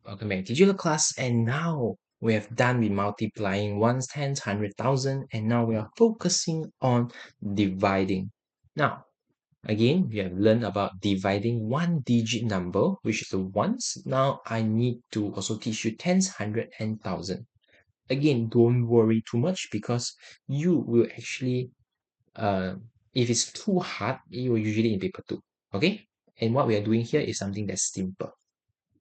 Welcome back to digital class, and now we have done with multiplying ones, tens, 100,000, and now we are focusing on dividing. Now, again, we have learned about dividing one digit number, which is the ones. Now I need to also teach you tens, hundred, and thousand. Again, don't worry too much because you will actually, if it's too hard, you will usually in paper 2. Okay? And what we are doing here is something that's simple.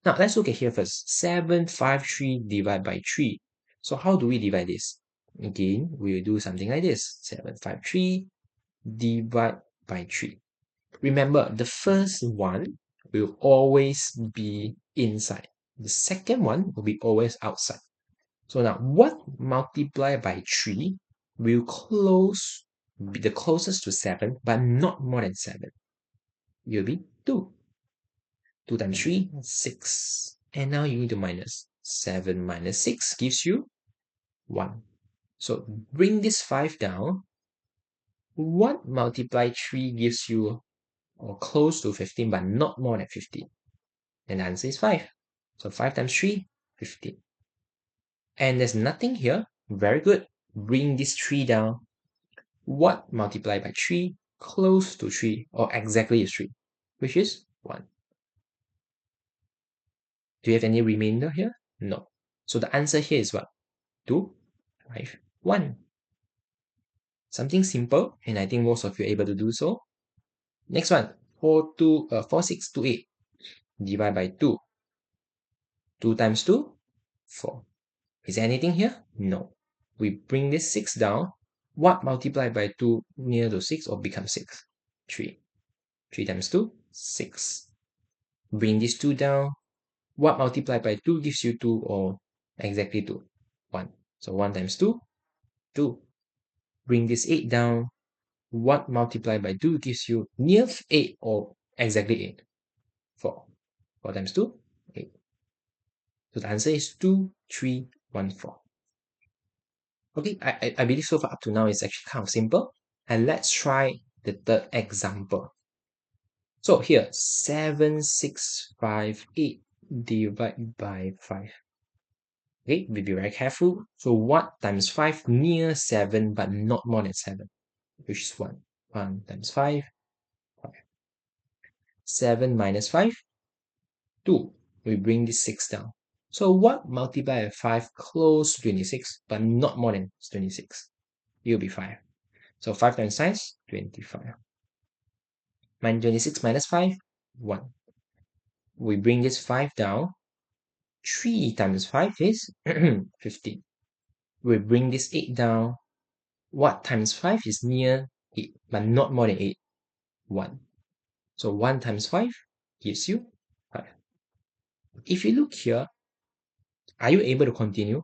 Now, let's look at here first. 753 divided by 3. So how do we divide this? Again, we'll do something like this. 753 divide by 3. Remember, the first one will always be inside. The second one will be always outside. So now, what multiplied by 3 will be the closest to 7, but not more than 7? It will be 2. 2 times 3, 6. And now you need to minus. 7 minus 6 gives you 1. So bring this 5 down. What multiply 3 gives you or close to 15 but not more than 15? And the answer is 5. So 5 times 3, 15. And there's nothing here. Very good. Bring this 3 down. What multiply by 3 close to 3 or exactly is 3? Which is 1. Do you have any remainder here? No. So the answer here is what? 2, 5, 1. Something simple, and I think most of you are able to do so. Next one, 4628 divide by 2. 2 times 2, 4. Is there anything here? No. We bring this 6 down. What multiplied by 2 near to 6 or become 6? 3. 3 times 2, 6. Bring this 2 down. What multiplied by 2 gives you 2 or exactly 2? 1. So 1 times 2, 2. Bring this 8 down. What multiplied by 2 gives you near 8 or exactly 8? 4. 4 times 2, 8. So the answer is 2, 3, 1, 4. Okay, I believe so far up to now it's actually kind of simple. And let's try the third example. So here, 7658 divided by 5. Okay, we'll be very careful. So what times 5 near 7 but not more than 7? Which is 1. 1 times 5, 5. 7 minus 5, 2. We bring this 6 down. So what multiply by 5 close to 26 but not more than 26? It will be 5. So 5 times 5, 25. 26 minus 5, 1. We bring this 5 down. 3 times 5 is 15. We bring this 8 down. What times 5 is near 8 but not more than 8? 1. So 1 times 5 gives you 5. If you look here, are you able to continue?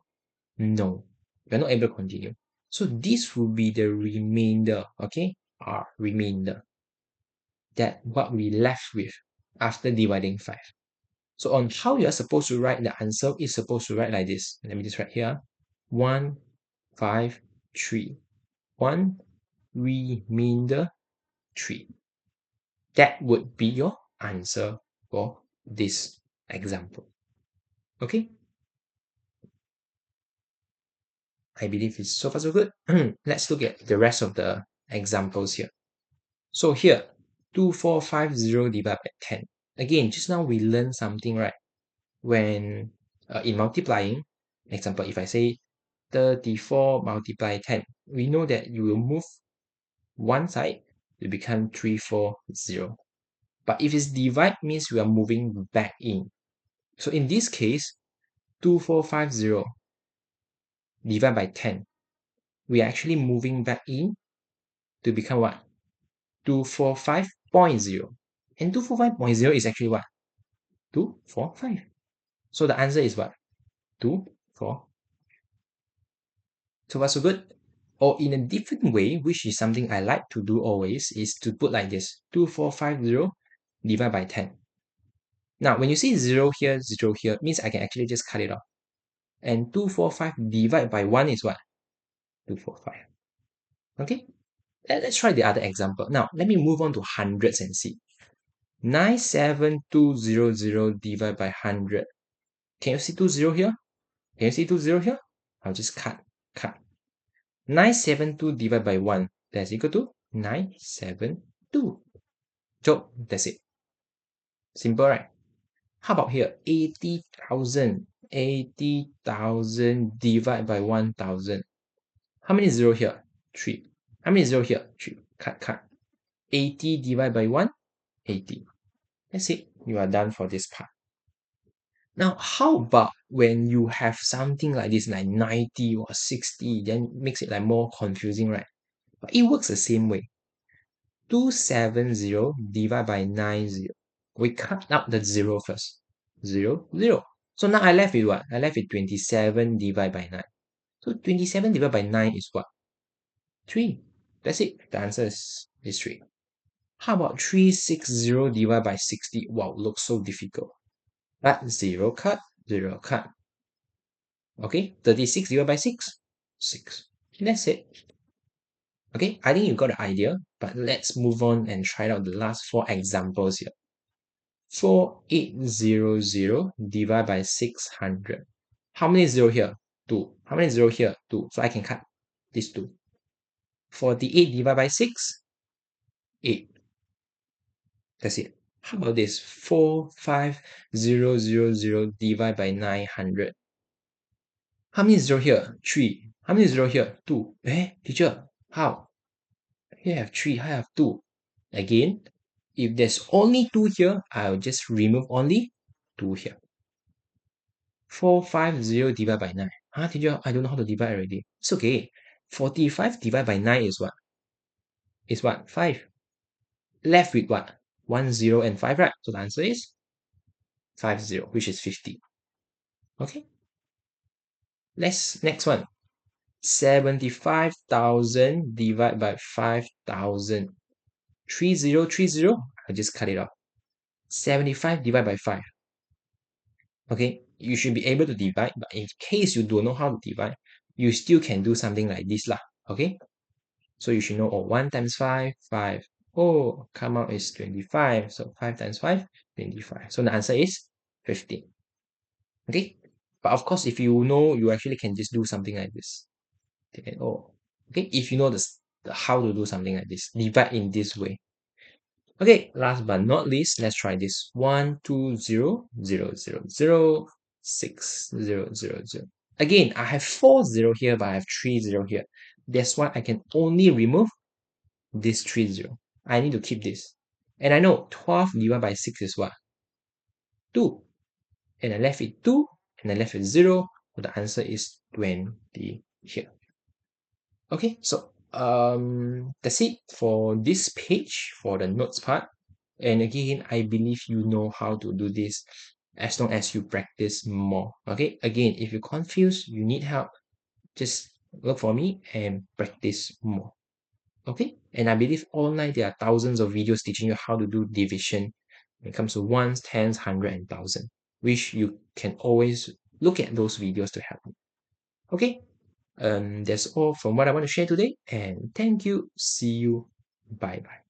No, you're not able to continue. So this will be the remainder, okay? Our remainder. That what we left with after dividing 5. So on how you're supposed to write the answer is supposed to write like this. Let me just write here. 1, 5, 3. 1, remainder 3. That would be your answer for this example. Okay? I believe it's so far so good. Let's look at the rest of the examples here. So here, 2450 divided by 10. Again, just now we learned something, right? When in multiplying, example, if I say 34 multiply 10, we know that you will move one side to become 340. But if it's divide, means we are moving back in. So in this case, 2450 divided by 10, we are actually moving back in to become what? 245.0. And 245.0 is actually what? 245. So the answer is what? 2, 4. So what's so good? Or in a different way, which is something I like to do always, is to put like this. 2450 divided by 10. Now, when you see 0 here, 0 here, means I can actually just cut it off. And 245 divided by 1 is what? 245. Okay? Let's try the other example. Now, let me move on to hundreds and see. 97200 divided by 100. Can you see 2 0 here? Can you see 2 0 here? I'll just cut. 972 divided by 1. That's equal to 972. So that's it. Simple, right? How about here? 80,000. 80,000 divided by 1,000. How many zero here? 3. How many zero here? 3. Cut. 80 divided by 1? 80. That's it. You are done for this part. Now, how about when you have something like this, like 90 or 60, then it makes it like more confusing, right? But it works the same way. 270 divided by 90. We cut out the 0 first. 0, 0. So now I left with what? I left with 27 divided by 9. So 27 divided by 9 is what? 3. That's it. The answer is 3. How about 360 divided by 60? Wow, looks so difficult. But 0 cut, 0 cut. Okay, 36 divided by 6? 6. That's it. Okay, I think you got the idea, but let's move on and try out the last 4 examples here. 4800 divided by 600. How many 0 here? 2. How many 0 here? 2. So I can cut this 2. 48 divided by 6? 8. That's it. How about this? 45000 divided by 900. How many 0 here? 3. How many 0 here? 2. Teacher, how? Here I have 3, I have 2. Again, if there's only 2 here, I'll just remove only 2 here. 450 divided by 9. Teacher, I don't know how to divide already. It's okay. 45 divided by 9 is what? Is what? 5. Left with what? 1 0 and 5, right? So the answer is 50, which is 50. Okay. Next one. 75,000 divided by 5,000. 3030. I'll just cut it off. 75 divided by 5. Okay, you should be able to divide, but in case you don't know how to divide, you still can do something like this lah. Okay, so you should know, 1 times 5, 5. Oh, come out is 25. So 5 times 5, 25. So the answer is 15. Okay, but of course, if you know, you actually can just do something like this. Okay, if you know the how to do something like this, divide in this way. Okay, last but not least, let's try this. 1 2 0 0 0 0 6 0 0 0. Again, I have 4 0 here, but I have 3 0 here. That's why I can only remove this 3 0. I need to keep this. And I know 12 divided by 6 is what? 2. And I left with 2, and I left with 0. So the answer is 20 here. Okay, so that's it for this page for the notes part. And again, I believe you know how to do this as long as you practice more. Okay, again, if you're confused, you need help, just look for me and practice more. Okay, and I believe online there are thousands of videos teaching you how to do division when it comes to ones, tens, hundred, and thousand, which you can always look at those videos to help you. Okay, that's all from what I want to share today, and thank you. See you. Bye bye.